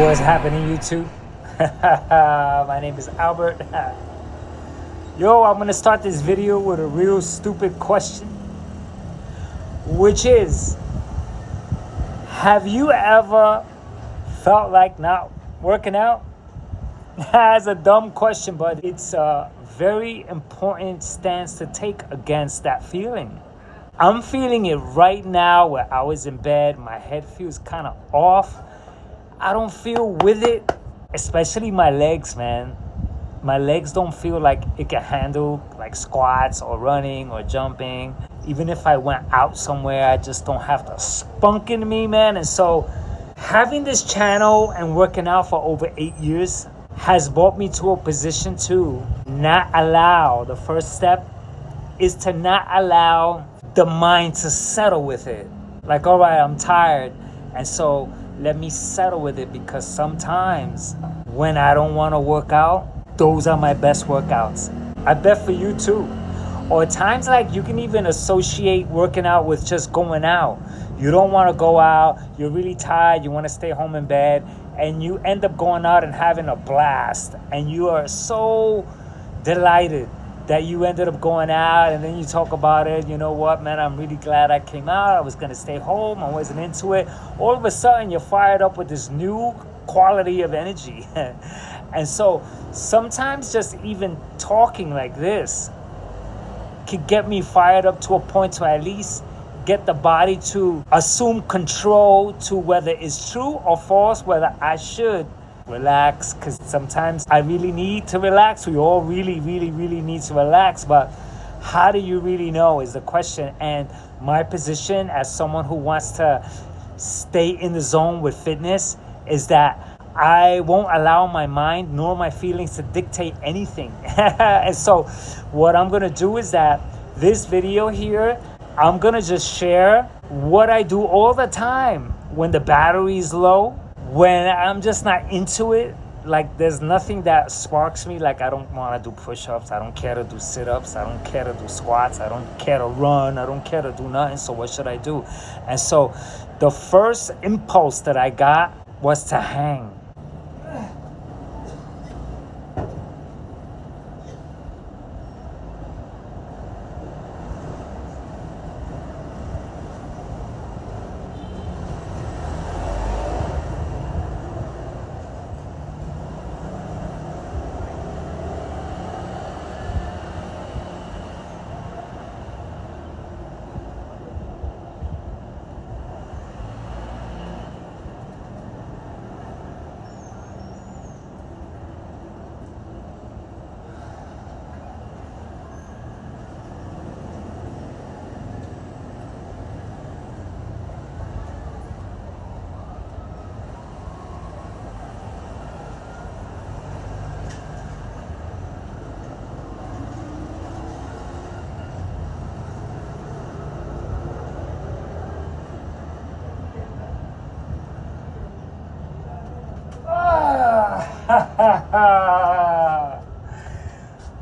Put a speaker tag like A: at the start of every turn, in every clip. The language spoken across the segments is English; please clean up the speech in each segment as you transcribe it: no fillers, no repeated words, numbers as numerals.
A: What's happening, YouTube? My name is Albert. Yo, I'm gonna start this video with a real stupid question, which is, have you ever felt like not working out? That's a dumb question, but it's a very important stance to take against that feeling. I'm feeling it right now where I was in bed. My head feels kind of off. I don't feel with it, especially my legs, man. My legs don't feel like it can handle like squats or running or jumping. Even if I went out somewhere, I just don't have the spunk in me, man. And so having this channel and working out for over 8 years has brought me to a position to not allow, the first step is to not allow the mind to settle with it. Like, all right, I'm tired, and so let me settle with it, because sometimes when I don't want to work out, those are my best workouts. I bet for you too. Or times like you can even associate working out with just going out. You don't want to go out, you're really tired, you want to stay home in bed, and you end up going out and having a blast, and you are so delighted that you ended up going out, and then you talk about it. You know what, man, I'm really glad I came out. I was going to stay home. I wasn't into it. All of a sudden, you're fired up with this new quality of energy. And so sometimes just even talking like this could get me fired up to a point to at least get the body to assume control to whether it's true or false, whether I should relax, because sometimes I really need to relax. We all really need to relax, but how do you really know is the question. And my position as someone who wants to stay in the zone with fitness is that I won't allow my mind nor my feelings to dictate anything. And so what I'm gonna do is that this video here, I'm gonna just share what I do all the time when the battery is low, when I'm just not into it. Like, there's nothing that sparks me. Like, I don't want to do push-ups, I don't care to do sit-ups, I don't care to do squats, I don't care to run, I don't care to do nothing. So what should I do? And so the first impulse that I got was to hang.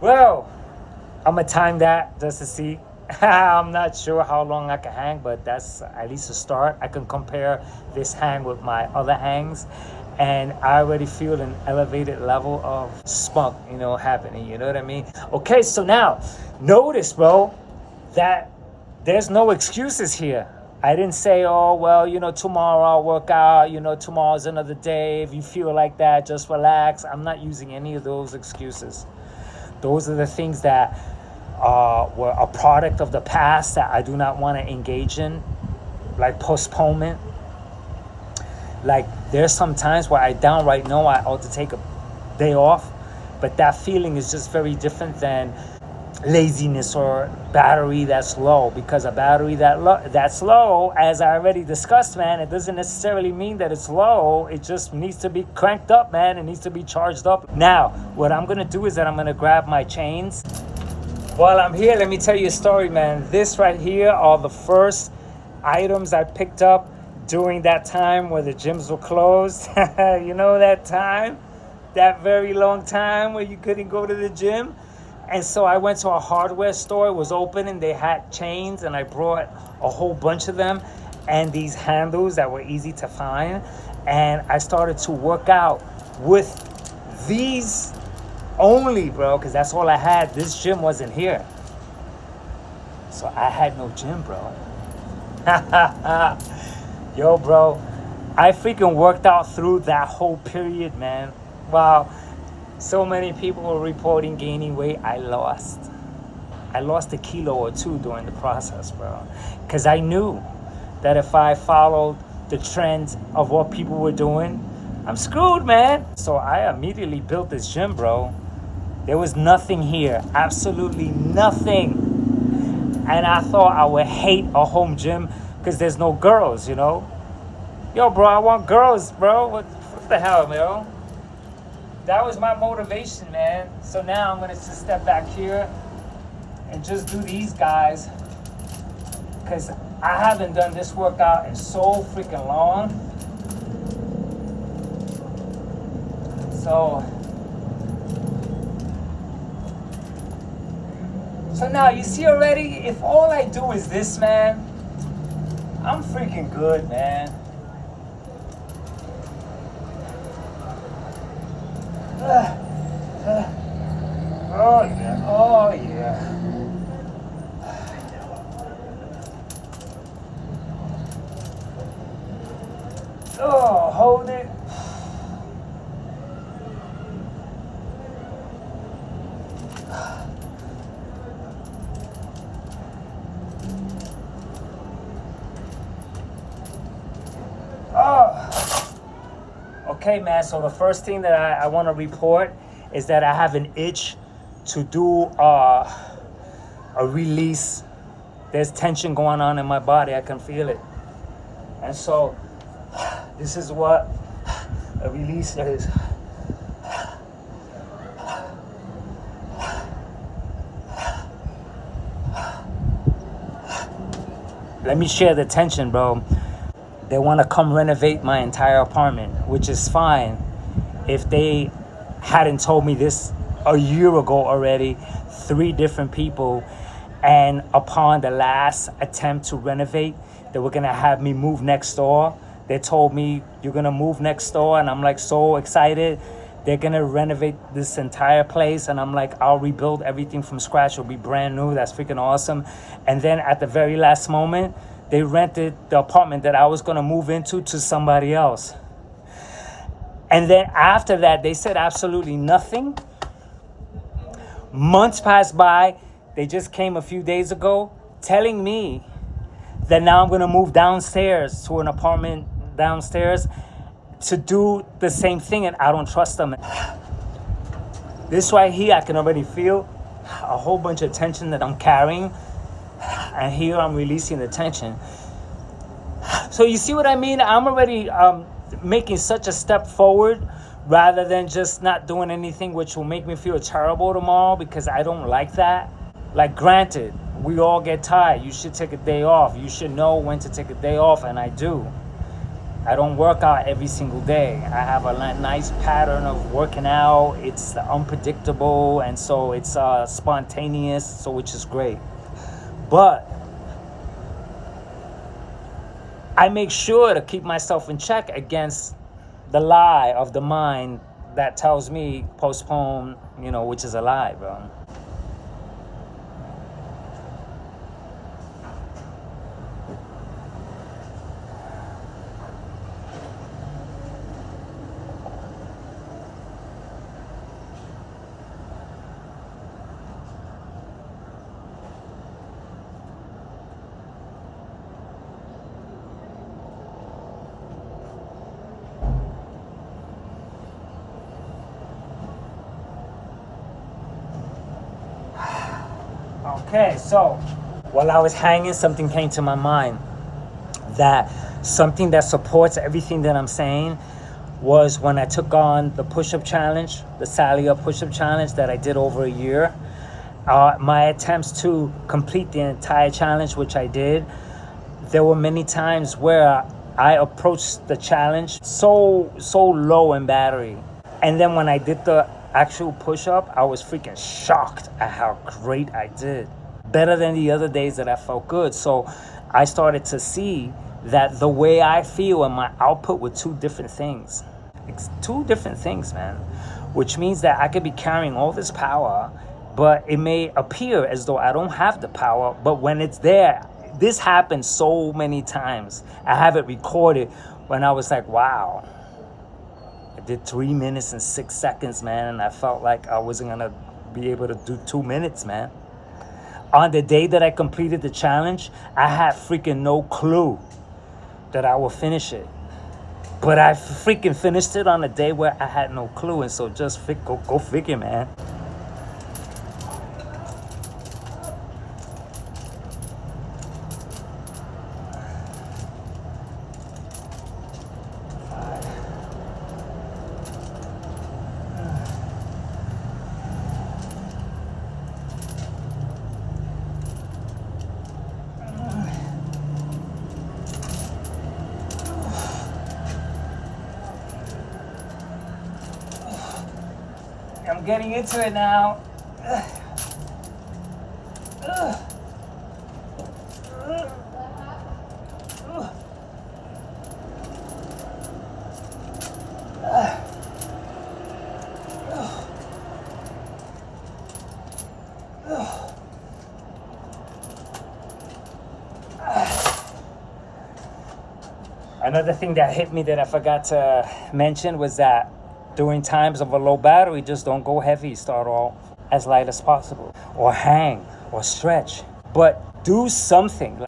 A: Well, I'm gonna time that just to see. I'm not sure how long I can hang, but that's at least a start. I can compare this hang with my other hangs, and I already feel an elevated level of spunk, happening. You know what I mean? Okay, so now notice, bro, that there's no excuses here. I didn't say, oh, well, tomorrow I'll work out, tomorrow's another day. If you feel like that, just relax. I'm not using any of those excuses. Those are the things that were a product of the past that I do not want to engage in, like postponement. Like, there's some times where I downright know I ought to take a day off, but that feeling is just very different than laziness or battery that's low. Because a battery that's low, as I already discussed, man, it doesn't necessarily mean that it's low. It just needs to be cranked up, man. It needs to be charged up. Now, what I'm gonna do is that I'm gonna grab my chains. While I'm here, let me tell you a story, man. This right here are the first items I picked up during that time where the gyms were closed. You know that time? That very long time where you couldn't go to the gym? And so I went to a hardware store. It was open and they had chains, and I brought a whole bunch of them. and these handles that were easy to find. And I started to work out with these only, bro, because that's all I had. This gym wasn't here. So I had no gym, bro. Yo, bro, I freaking worked out through that whole period, man. Wow. So many people were reporting gaining weight. I lost a kilo or two during the process, bro. Because I knew that if I followed the trend of what people were doing, I'm screwed, man. So I immediately built this gym, bro. There was nothing here, absolutely nothing. And I thought I would hate a home gym because there's no girls, you know? Yo, bro, I want girls, bro. What the hell, man? That was my motivation, man. So now I'm gonna just step back here and just do these guys, because I haven't done this workout in so freaking long. So now you see already, if all I do is this, man, I'm freaking good, man. Oh yeah, oh yeah. Oh, hold it. Okay, man, so the first thing that I want to report is that I have an itch to do a release. There's tension going on in my body. I can feel it. And so this is what a release is. Let me share the tension, bro. They want to come renovate my entire apartment, which is fine. If they hadn't told me this a year ago already, 3 different people, and upon the last attempt to renovate, they were going to have me move next door. They told me, you're going to move next door, and I'm like so excited. They're going to renovate this entire place, and I'm like, I'll rebuild everything from scratch. It'll be brand new. That's freaking awesome. And then at the very last moment, they rented the apartment that I was going to move into to somebody else. And then after that, they said absolutely nothing. Months passed by. They just came a few days ago telling me that now I'm going to move downstairs to an apartment downstairs to do the same thing, and I don't trust them. This right here, I can already feel a whole bunch of tension that I'm carrying. And here I'm releasing the tension. So you see what I mean? I'm already making such a step forward rather than just not doing anything, which will make me feel terrible tomorrow, because I don't like that. Like, granted, we all get tired. You should take a day off. You should know when to take a day off, and I do. I don't work out every single day. I have a nice pattern of working out. It's unpredictable, and so it's spontaneous, so which is great. But I make sure to keep myself in check against the lie of the mind that tells me postpone, which is a lie, bro. Okay, so while I was hanging, something came to my mind. That something that supports everything that I'm saying was when I took on the push-up challenge, the Salia push-up challenge that I did over a year. My attempts to complete the entire challenge, which I did, there were many times where I approached the challenge so low in battery. And then when I did the actual push-up, I was freaking shocked at how great I did. Better than the other days that I felt good. So I started to see that the way I feel and my output were two different things. It's two different things, man. Which means that I could be carrying all this power, but it may appear as though I don't have the power, but when it's there, this happened so many times. I have it recorded when I was like, wow, I did 3 minutes and 6 seconds, man, and I felt like I wasn't gonna be able to do 2 minutes, man. On the day that I completed the challenge, I had freaking no clue that I would finish it. But I freaking finished it on a day where I had no clue, and so just go figure, man. I'm getting into it now. Another thing that hit me that I forgot to mention was that during times of a low battery, just don't go heavy. Start off as light as possible, or hang, or stretch, but do something.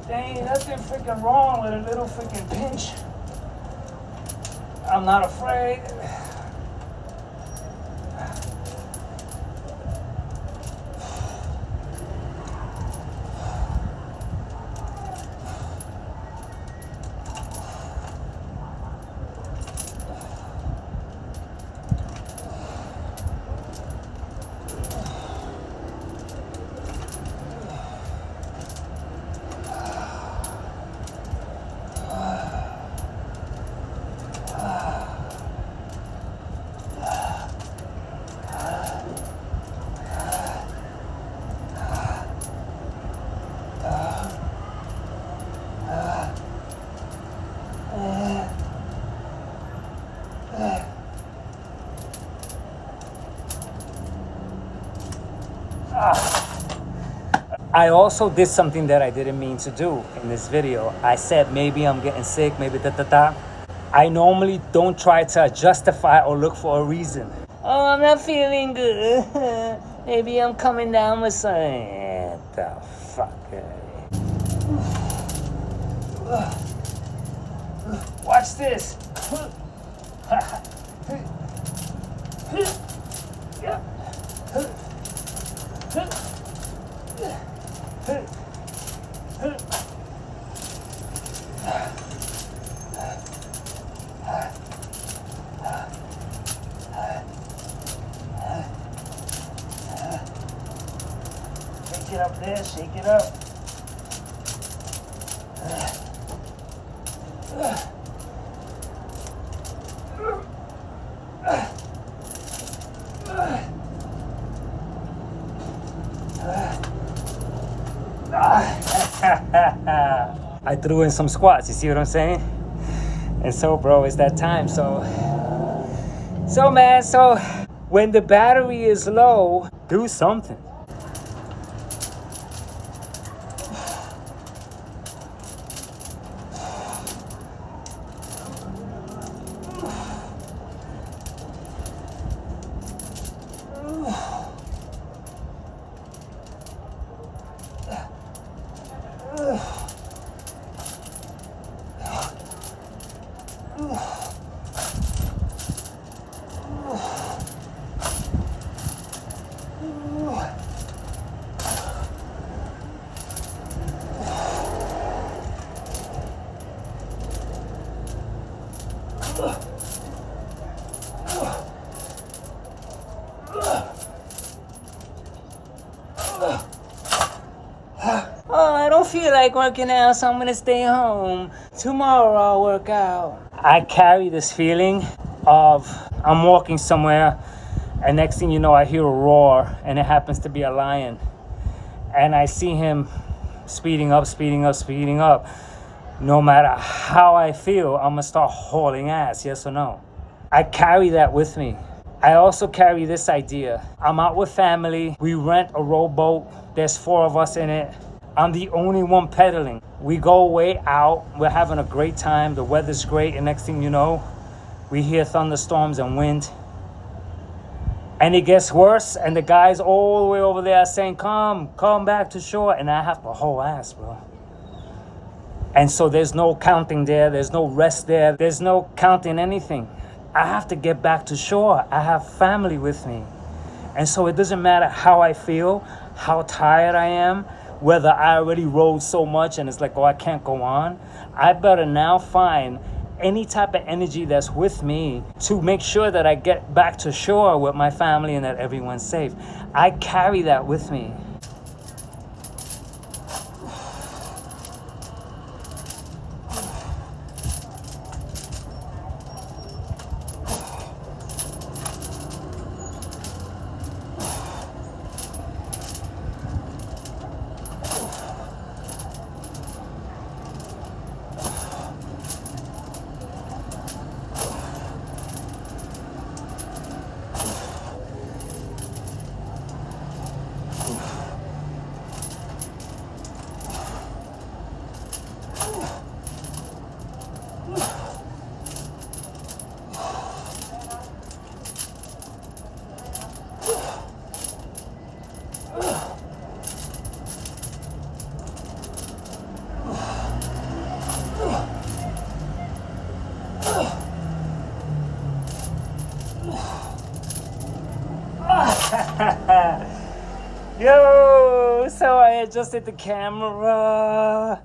A: There ain't nothing freaking wrong with a little freaking pinch. I'm not afraid. I also did something that I didn't mean to do in this video. I said maybe I'm getting sick, maybe da. I normally don't try to justify or look for a reason. Oh, I'm not feeling good. Maybe I'm coming down with something. What the fuck? Watch this. Shake it up there, shake it up. I threw in some squats, you see what I'm saying? And so, bro, it's that time. So man, when the battery is low, do something. Oh, I don't feel like working out, so I'm gonna stay home. Tomorrow I'll work out. I carry this feeling of I'm walking somewhere, and next thing you know, I hear a roar, and it happens to be a lion. And I see him speeding up. No matter how I feel, I'm gonna start hauling ass, yes or no? I carry that with me. I also carry this idea. I'm out with family. We rent a rowboat. There's 4 of us in it. I'm the only one pedaling. We go way out. We're having a great time. The weather's great. And next thing you know, we hear thunderstorms and wind. And it gets worse. And the guys all the way over there are saying, come back to shore. And I have to haul ass, bro. And so there's no counting there. There's no rest there. There's no counting anything. I have to get back to shore. I have family with me. And so it doesn't matter how I feel, how tired I am, whether I already rode so much and it's like, oh, I can't go on. I better now find any type of energy that's with me to make sure that I get back to shore with my family and that everyone's safe. I carry that with me. Yo, so I adjusted the camera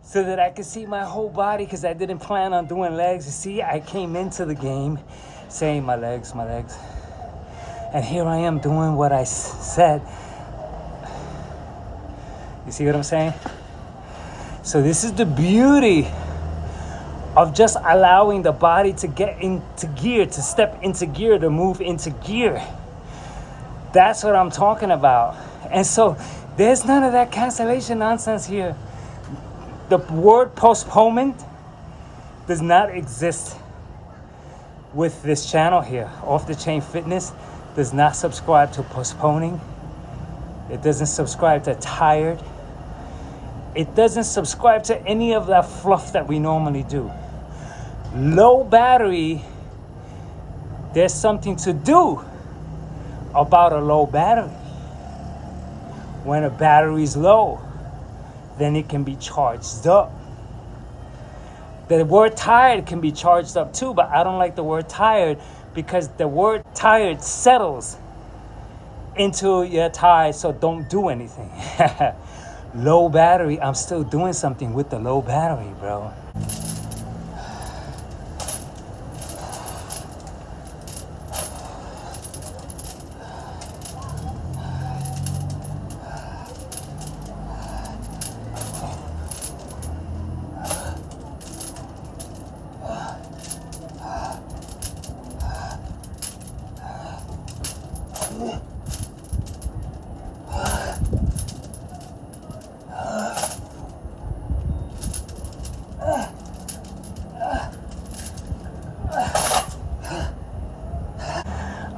A: so that I could see my whole body because I didn't plan on doing legs. You see, I came into the game saying my legs. And here I am doing what I said. You see what I'm saying? So this is the beauty of just allowing the body to get into gear, to step into gear, to move into gear. That's what I'm talking about. And so there's none of that cancellation nonsense here. The word postponement does not exist with this channel here. Off the Chain Fitness does not subscribe to postponing. It doesn't subscribe to tired. It doesn't subscribe to any of that fluff that we normally do. Low battery, there's something to do about a low battery. When a battery's low, then it can be charged up. The word tired can be charged up too, but I don't like the word tired because the word tired settles into you're tired, so don't do anything. Low battery, I'm still doing something with the low battery, bro.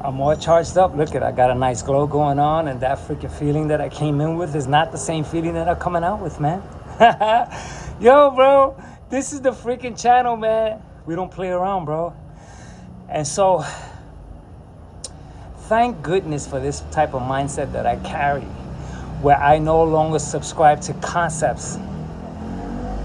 A: I'm all charged up. Look at, I got a nice glow going on, and that freaking feeling that I came in with is not the same feeling that I'm coming out with, man. Yo, bro, this is the freaking channel, man. We don't play around, bro. And so, thank goodness for this type of mindset that I carry, where I no longer subscribe to concepts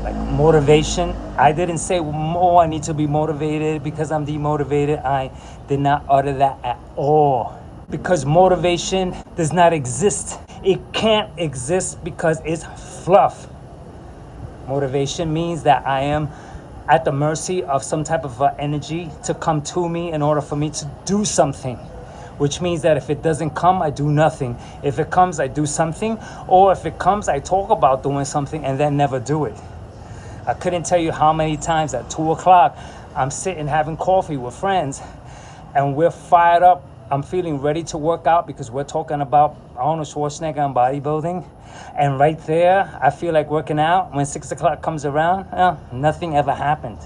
A: like motivation. I didn't say, oh, I need to be motivated because I'm demotivated. I did not utter that at all. Because motivation does not exist. It can't exist because it's fluff. Motivation means that I am at the mercy of some type of energy to come to me in order for me to do something. Which means that if it doesn't come, I do nothing. If it comes, I do something. Or if it comes, I talk about doing something and then never do it. I couldn't tell you how many times at 2 o'clock I'm sitting having coffee with friends and we're fired up I'm feeling ready to work out because we're talking about Arnold Schwarzenegger and bodybuilding. And right there, I feel like working out. When 6 o'clock comes around, nothing ever happened.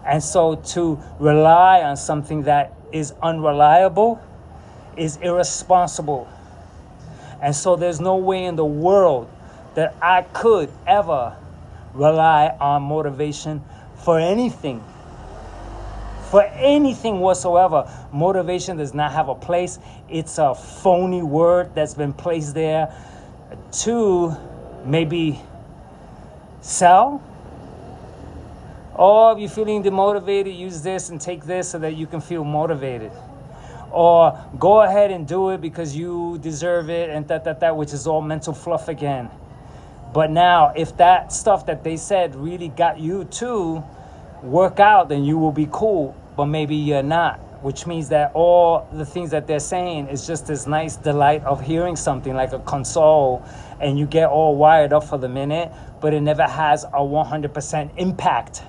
A: And so to rely on something that is unreliable is irresponsible. And so there's no way in the world that I could ever rely on motivation for anything. For anything whatsoever. Motivation does not have a place. It's a phony word that's been placed there to maybe sell. Or if you're feeling demotivated, use this and take this so that you can feel motivated. Or go ahead and do it because you deserve it and that, which is all mental fluff again. But now, if that stuff that they said really got you to work out, then you will be cool. But maybe you're not, which means that all the things that they're saying is just this nice delight of hearing something like a console, and you get all wired up for the minute, but it never has a 100% impact.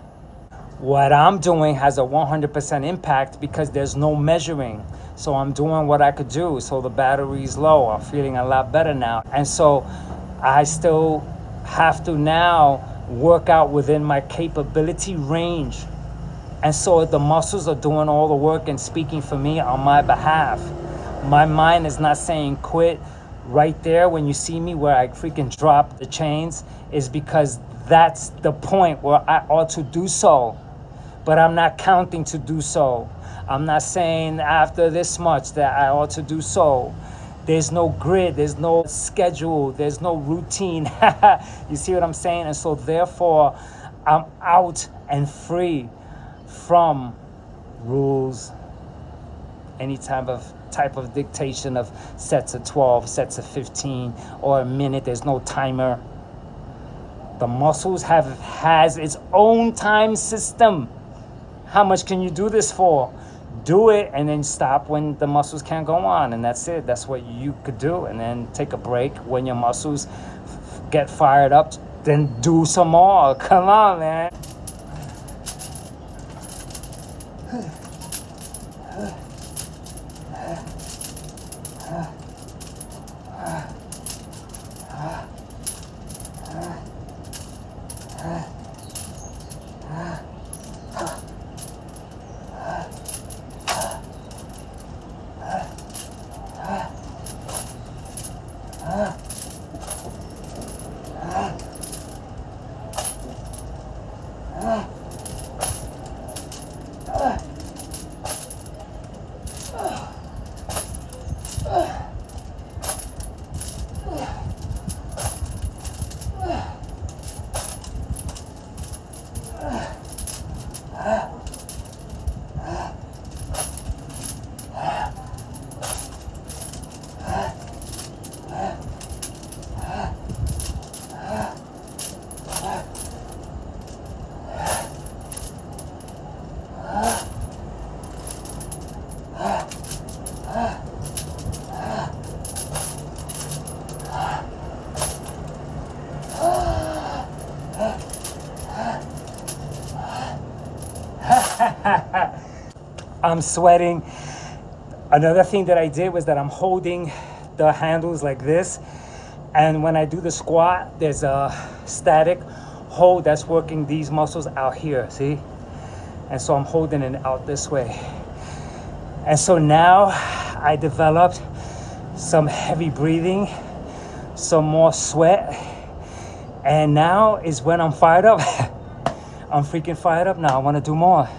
A: What I'm doing has a 100% impact because there's no measuring. So I'm doing what I could do. So the battery's low. I'm feeling a lot better now. And so I still have to now work out within my capability range. And so the muscles are doing all the work and speaking for me on my behalf. My mind is not saying quit. Right there, when you see me where I freaking drop the chains, is because that's the point where I ought to do so. But I'm not counting to do so. I'm not saying after this much that I ought to do so. There's no grid, there's no schedule, there's no routine. You see what I'm saying? And so therefore, I'm out and free from rules, any type of dictation of sets of 12, sets of 15, or a minute. There's no timer. The muscles has its own time system. How much can you do this for? Do it and then stop when the muscles can't go on, and that's it. That's what you could do, and then take a break when your muscles get fired up. Then do some more. Come on, man. I'm sweating. Another thing that I did was that I'm holding the handles like this, and when I do the squat, there's a static hold that's working these muscles out here, see? And so I'm holding it out this way. And so now I developed some heavy breathing, some more sweat, and now is when I'm fired up. I'm freaking fired up now. I want to do more.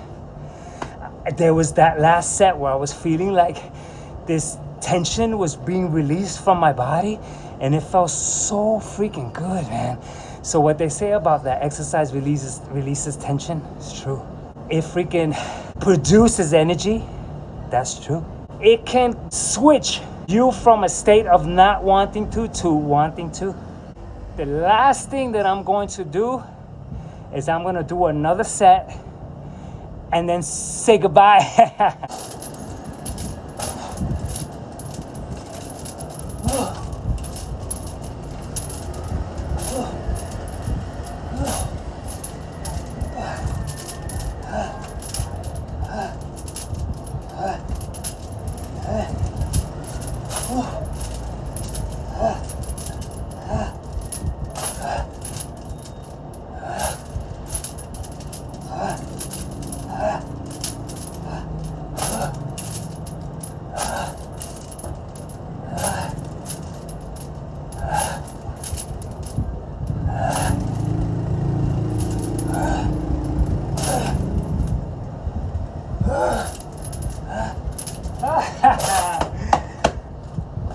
A: There was that last set where I was feeling like this tension was being released from my body, and it felt so freaking good, man. So what they say about that exercise releases tension, it's true. It freaking produces energy, that's true. It can switch you from a state of not wanting to wanting to. The last thing that I'm going to do is I'm going to do another set and then say goodbye.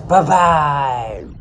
A: Bye-bye.